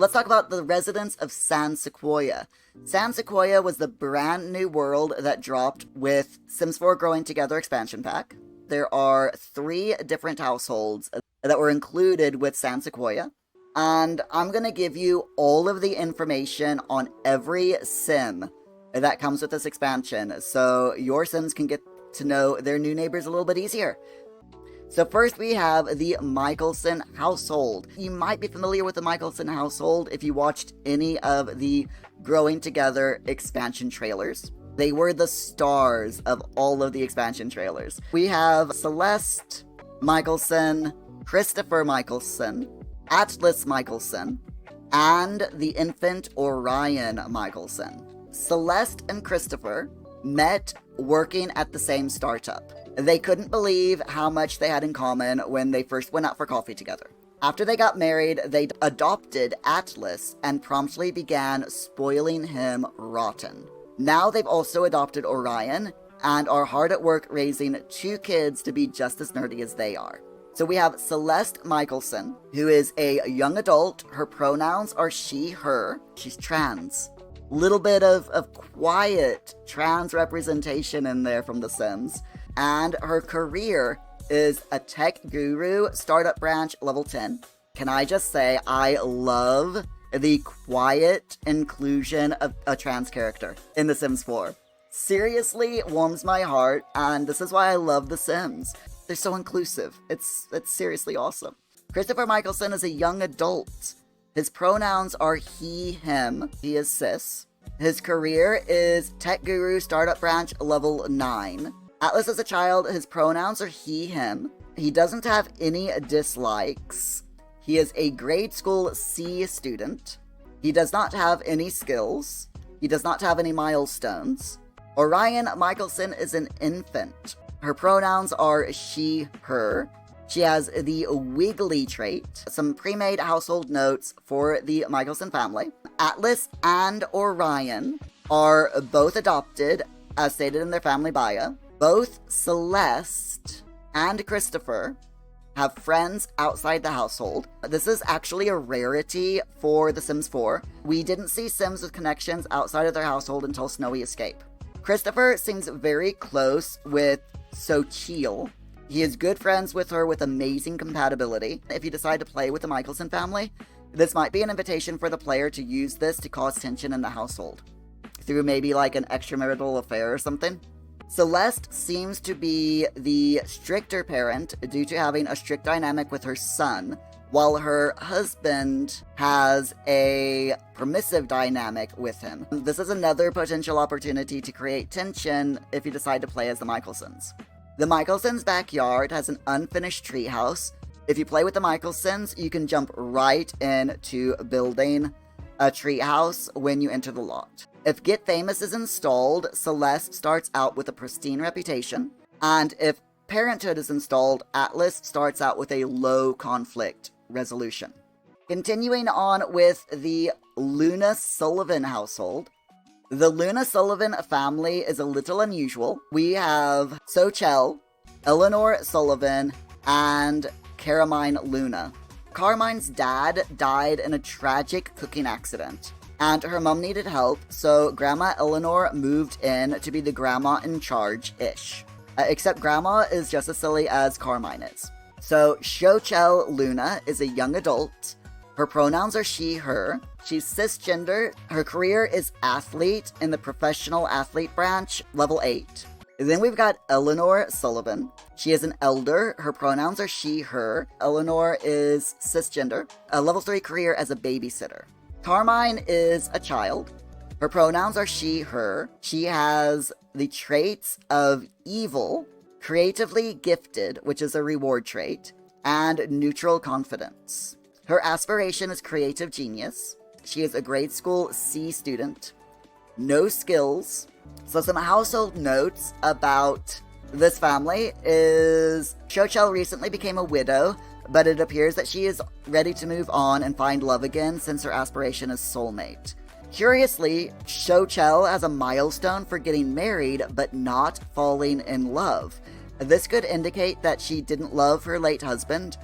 Let's talk about the residents of San Sequoia. San Sequoia was the brand new world that dropped with Sims 4 Growing Together expansion pack. There are 3 different households that were included with San Sequoia. And I'm going to give you all of the information on every sim that comes with this expansion, so your sims can get to know their new neighbors a little bit easier. So first we have the Michelson Household. You might be familiar with the Michelson Household if you watched any of the Growing Together expansion trailers. They were the stars of all of the expansion trailers. We have Celeste Michelson, Christopher Michelson, Atlas Michelson, and the infant Orion Michelson. Celeste and Christopher met working at the same startup. They couldn't believe how much they had in common when they first went out for coffee together. After they got married, they adopted Atlas and promptly began spoiling him rotten. Now they've also adopted Orion and are hard at work raising 2 kids to be just as nerdy as they are. So we have Celeste Michelson, who is a young adult. Her pronouns are she, her. She's trans. Little bit of quiet trans representation in there from The Sims. And her career is a tech guru, startup branch, level 10. Can I just say, I love the quiet inclusion of a trans character in The Sims 4. Seriously warms my heart, and this is why I love The Sims. They're so inclusive. It's seriously awesome. Christopher Michelson is a young adult. His pronouns are he, him. He is cis. His career is tech guru, startup branch, level 9. Atlas is a child. His pronouns are he, him. He doesn't have any dislikes. He is a grade school C student. He does not have any skills. He does not have any milestones. Orion Michelson is an infant. Her pronouns are she, her. She has the wiggly trait. Some pre-made household notes for the Michelson family. Atlas and Orion are both adopted, as stated in their family bio. Both Celeste and Christopher have friends outside the household. This is actually a rarity for The Sims 4. We didn't see Sims with connections outside of their household until Snowy Escape. Christopher seems very close with Sochiel. He is good friends with her with amazing compatibility. If you decide to play with the Michelson family, this might be an invitation for the player to use this to cause tension in the household, through maybe like an extramarital affair or something. Celeste seems to be the stricter parent due to having a strict dynamic with her son, while her husband has a permissive dynamic with him. This is another potential opportunity to create tension if you decide to play as the Michelsons. The Michelsons' backyard has an unfinished treehouse. If you play with the Michelsons, you can jump right into building a treehouse when you enter the lot. If Get Famous is installed, Celeste starts out with a pristine reputation, and if Parenthood is installed, Atlas starts out with a low conflict resolution. Continuing on with the Luna Sullivan household. The Luna Sullivan family is a little unusual. We have Sochel, Eleanor Sullivan, and Carmine Luna. Carmine's dad died in a tragic cooking accident, and her mom needed help, so Grandma Eleanor moved in to be the grandma in charge-ish. Except Grandma is just as silly as Carmine is. So Sochel Luna is a young adult. Her pronouns are she, her. She's cisgender. Her career is athlete in the professional athlete branch, level 8. Then we've got Eleanor Sullivan. She is an elder. Her pronouns are she, her. Eleanor is cisgender. A level 3 career as a babysitter. Carmine is a child. Her pronouns are she, her. She has the traits of evil, creatively gifted, which is a reward trait, and neutral confidence. Her aspiration is creative genius. She is a grade school C student. No skills. So some household notes about this family is Sochel recently became a widow, but it appears that she is ready to move on and find love again since her aspiration is soulmate. Curiously, Sochel has a milestone for getting married but not falling in love. This could indicate that she didn't love her late husband,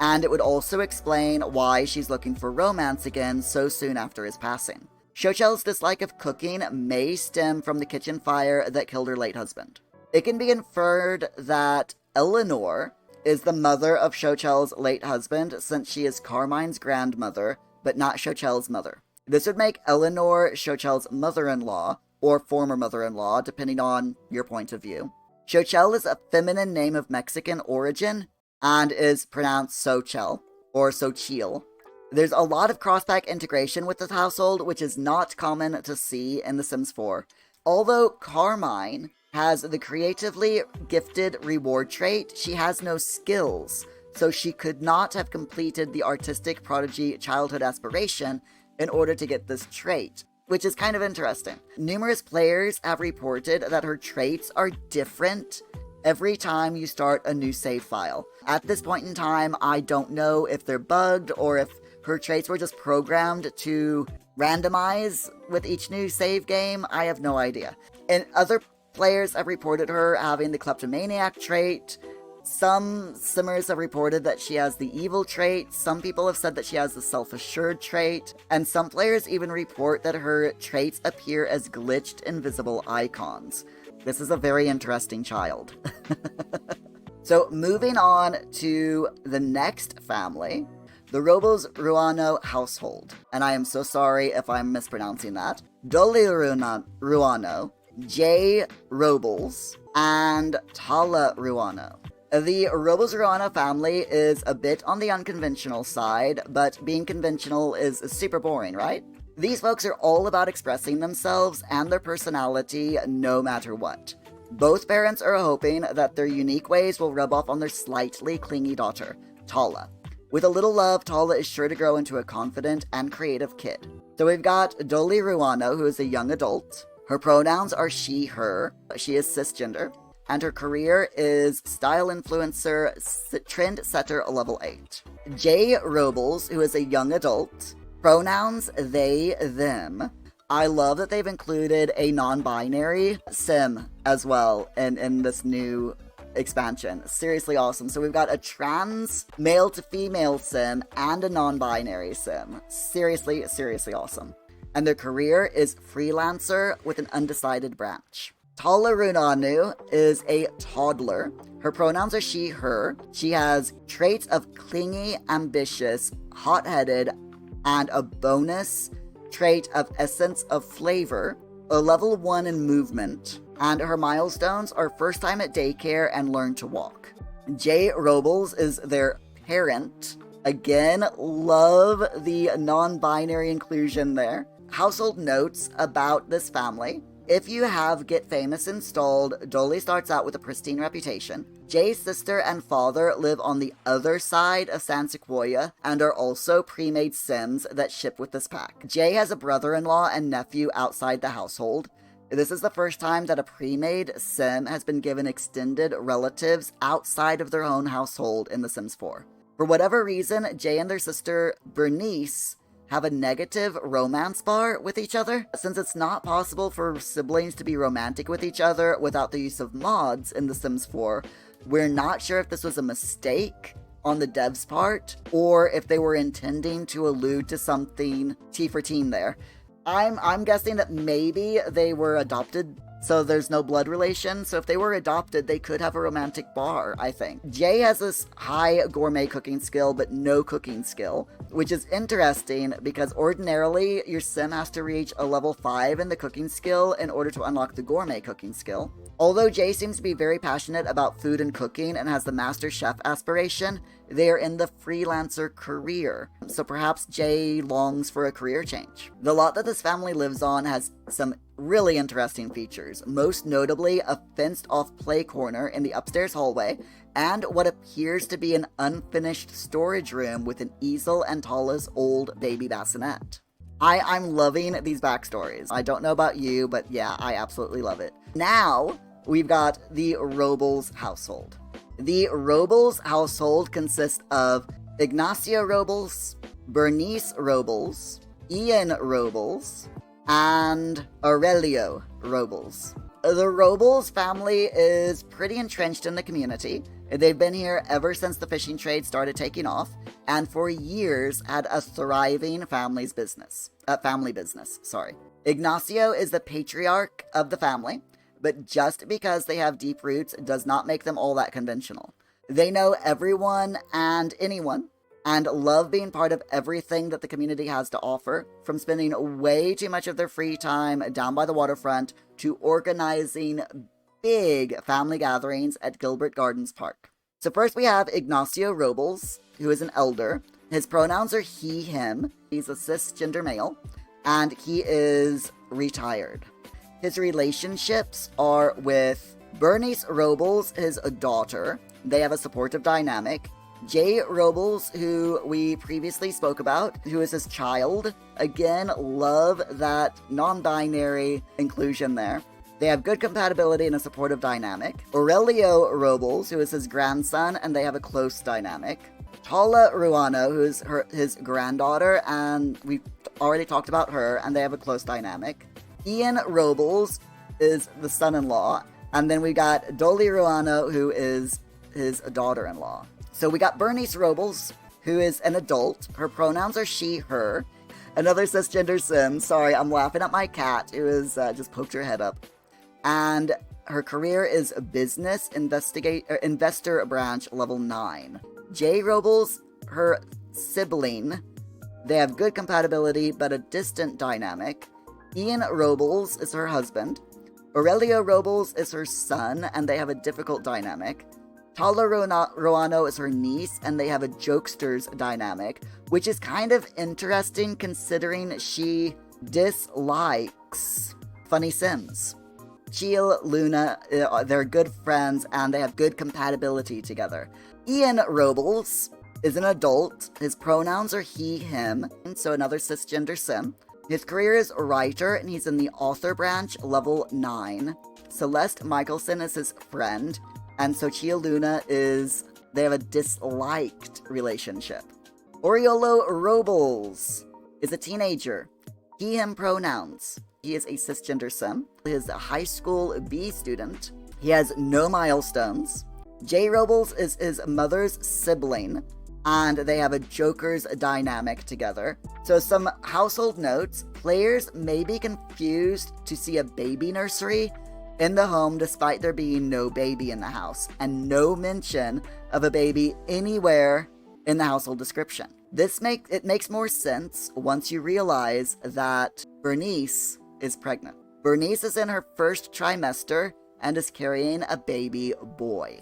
and it would also explain why she's looking for romance again so soon after his passing. Xochel's dislike of cooking may stem from the kitchen fire that killed her late husband. It can be inferred that Eleanor is the mother of Xochel's late husband, since she is Carmine's grandmother, but not Xochel's mother. This would make Eleanor Xochel's mother-in-law, or former mother-in-law, depending on your point of view. Xochel is a feminine name of Mexican origin, and is pronounced Xochel, or Xochil. There's a lot of crosspack integration with this household, which is not common to see in The Sims 4. Although Carmine has the creatively gifted reward trait, she has no skills, so she could not have completed the artistic prodigy childhood aspiration in order to get this trait, which is kind of interesting. Numerous players have reported that her traits are different every time you start a new save file. At this point in time, I don't know if they're bugged or if her traits were just programmed to randomize with each new save game. I have no idea. And other players have reported her having the kleptomaniac trait. Some simmers have reported that she has the evil trait. Some people have said that she has the self-assured trait. And some players even report that her traits appear as glitched invisible icons. This is a very interesting child. So moving on to the next family, the Robles Household. And I am so sorry if I'm mispronouncing that. Dolly Ruano, Jay Robles, and Tala Ruano. The Robles family is a bit on the unconventional side, but being conventional is super boring, right? These folks are all about expressing themselves and their personality no matter what. Both parents are hoping that their unique ways will rub off on their slightly clingy daughter, Tala. With a little love, Tala is sure to grow into a confident and creative kid. So we've got Dolly Ruano, who is a young adult. Her pronouns are she, her. She is cisgender. And her career is style influencer, trend setter level 8. Jay Robles, who is a young adult. Pronouns they, them. I love that they've included a non-binary sim as well in this new expansion. Seriously awesome. So we've got a trans male to female sim and a non-binary sim. Seriously awesome. And their career is freelancer with an undecided branch. Tala Runanu is a toddler. Her pronouns are she, her. She has traits of clingy, ambitious, hot-headed, and a bonus trait of essence of flavor, a level 1 in movement, and her milestones are first time at daycare and learn to walk. Jay Robles is their parent. Again, love the non-binary inclusion there. Household notes about this family. If you have Get Famous installed, Dolly starts out with a pristine reputation. Jay's sister and father live on the other side of San Sequoia and are also pre-made Sims that ship with this pack. Jay has a brother-in-law and nephew outside the household. This is the first time that a pre-made Sim has been given extended relatives outside of their own household in The Sims 4. For whatever reason, Jay and their sister Bernice have a negative romance bar with each other. Since it's not possible for siblings to be romantic with each other without the use of mods in The Sims 4, we're not sure if this was a mistake on the devs' part, or if they were intending to allude to something T for teen there. I'm guessing that maybe they were adopted, so there's no blood relation. So if they were adopted, they could have a romantic bar, I think. Jay has this high gourmet cooking skill, but no cooking skill, which is interesting because ordinarily your sim has to reach a level 5 in the cooking skill in order to unlock the gourmet cooking skill. Although Jay seems to be very passionate about food and cooking and has the master chef aspiration, they are in the freelancer career, so perhaps Jay longs for a career change. The lot that this family lives on has some really interesting features, most notably a fenced-off play corner in the upstairs hallway, and what appears to be an unfinished storage room with an easel and Tala's old baby bassinet. I'm loving these backstories. I don't know about you, but yeah, I absolutely love it. Now, we've got the Robles household. The Robles household consists of Ignacio Robles, Bernice Robles, Ian Robles, and Aurelio Robles. The Robles family is pretty entrenched in the community. They've been here ever since the fishing trade started taking off, and for years had a thriving family business. Ignacio is the patriarch of the family, but just because they have deep roots does not make them all that conventional. They know everyone and anyone, and love being part of everything that the community has to offer, from spending way too much of their free time down by the waterfront to organizing big family gatherings at Gilbert Gardens Park. So first we have Ignacio Robles, who is an elder. His pronouns are he, him. He's a cisgender male, and he is retired. His relationships are with Bernice Robles, his daughter. They have a supportive dynamic. Jay Robles, who we previously spoke about, who is his child. Again, love that non-binary inclusion there. They have good compatibility and a supportive dynamic. Aurelio Robles, who is his grandson, and they have a close dynamic. Tala Ruano, who is his granddaughter, and we've already talked about her, and they have a close dynamic. Ian Robles is the son-in-law, and then we got Dolly Ruano, who is his daughter-in-law. So we got Bernice Robles, who is an adult. Her pronouns are she, her. Another cisgender sim. Sorry, I'm laughing at my cat, who is just poked her head up. And her career is business investor branch level 9. Jay Robles, her sibling. They have good compatibility, but a distant dynamic. Ian Robles is her husband. Aurelio Robles is her son, and they have a difficult dynamic. Tala Ruano is her niece, and they have a jokester's dynamic, which is kind of interesting considering she dislikes funny sims. Sheila, Luna, they're good friends, and they have good compatibility together. Ian Robles is an adult. His pronouns are he, him, so another cisgender sim. His career is writer, and he's in the author branch, level 9. Celeste Michelson is his friend, and Sochia Luna they have a disliked relationship. Oriolo Robles is a teenager. He, him pronouns. He is a cisgender sim. He is a high school B student. He has no milestones. Jay Robles is his mother's sibling, and they have a joker's dynamic together. So some household notes. Players may be confused to see a baby nursery in the home despite there being no baby in the house, and no mention of a baby anywhere in the household description. It makes more sense once you realize that Bernice is pregnant. Bernice is in her first trimester and is carrying a baby boy.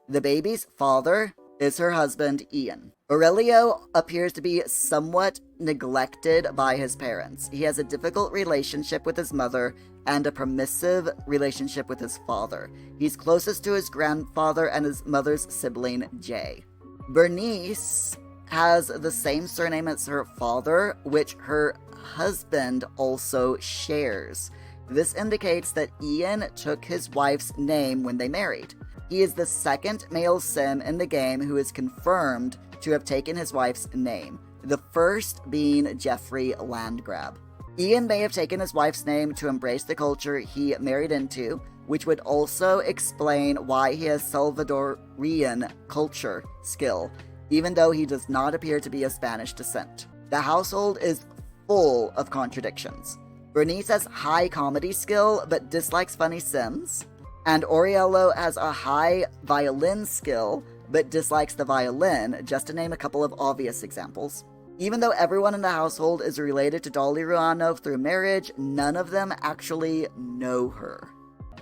The baby's father is her husband, Ian. Aurelio appears to be somewhat neglected by his parents. He has a difficult relationship with his mother and a permissive relationship with his father. He's closest to his grandfather and his mother's sibling, Jay. Bernice has the same surname as her father, which her husband also shares. This indicates that Ian took his wife's name when they married. He is the second male sim in the game who is confirmed to have taken his wife's name, the first being Jeffrey Landgrab. Ian may have taken his wife's name to embrace the culture he married into, which would also explain why he has Salvadorian culture skill, even though he does not appear to be of Spanish descent. The household is full of contradictions. Bernice has high comedy skill, but dislikes funny sims. And Aurelio has a high violin skill, but dislikes the violin, just to name a couple of obvious examples. Even though everyone in the household is related to Dolly Ruano through marriage, none of them actually know her.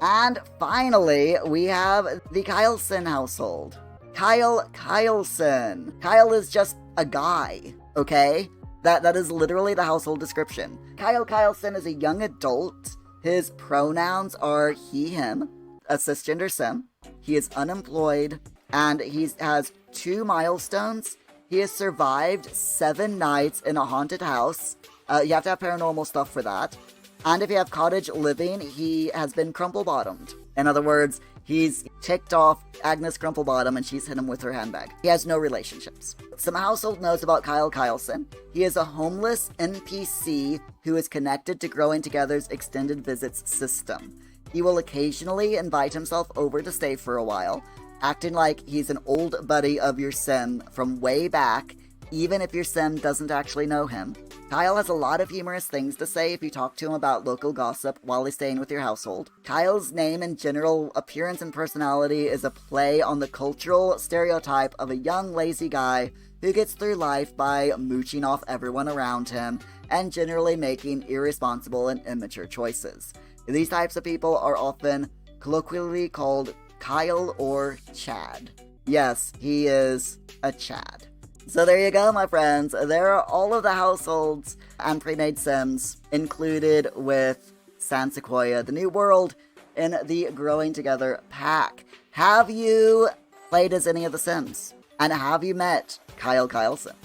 And finally, we have the Carlson household. Kyle Carlson. Kyle is just a guy, okay? That is literally the household description. Kyle Carlson is a young adult. His pronouns are he, him, a cisgender sim. He is unemployed, and he has 2 milestones. He has survived 7 nights in a haunted house. You have to have paranormal stuff for that. And if you have cottage living, he has been crumple-bottomed. In other words, he's ticked off Agnes Crumplebottom and she's hit him with her handbag. He has no relationships. Some household notes about Kyle Carlson. He is a homeless NPC who is connected to Growing Together's extended visits system. He will occasionally invite himself over to stay for a while, acting like he's an old buddy of your sim from way back, even if your sim doesn't actually know him. Kyle has a lot of humorous things to say if you talk to him about local gossip while he's staying with your household. Kyle's name and general appearance and personality is a play on the cultural stereotype of a young, lazy guy who gets through life by mooching off everyone around him and generally making irresponsible and immature choices. These types of people are often colloquially called Kyle or Chad. Yes, he is a Chad. So there you go, my friends. There are all of the households and pre-made sims included with San Sequoia, the new world in the Growing Together pack. Have you played as any of the sims? And have you met Kyle Carlson?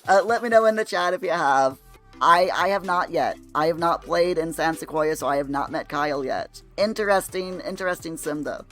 Let me know in the chat if you have. I have not yet. I have not played in San Sequoia, so I have not met Kyle yet. Interesting sim though.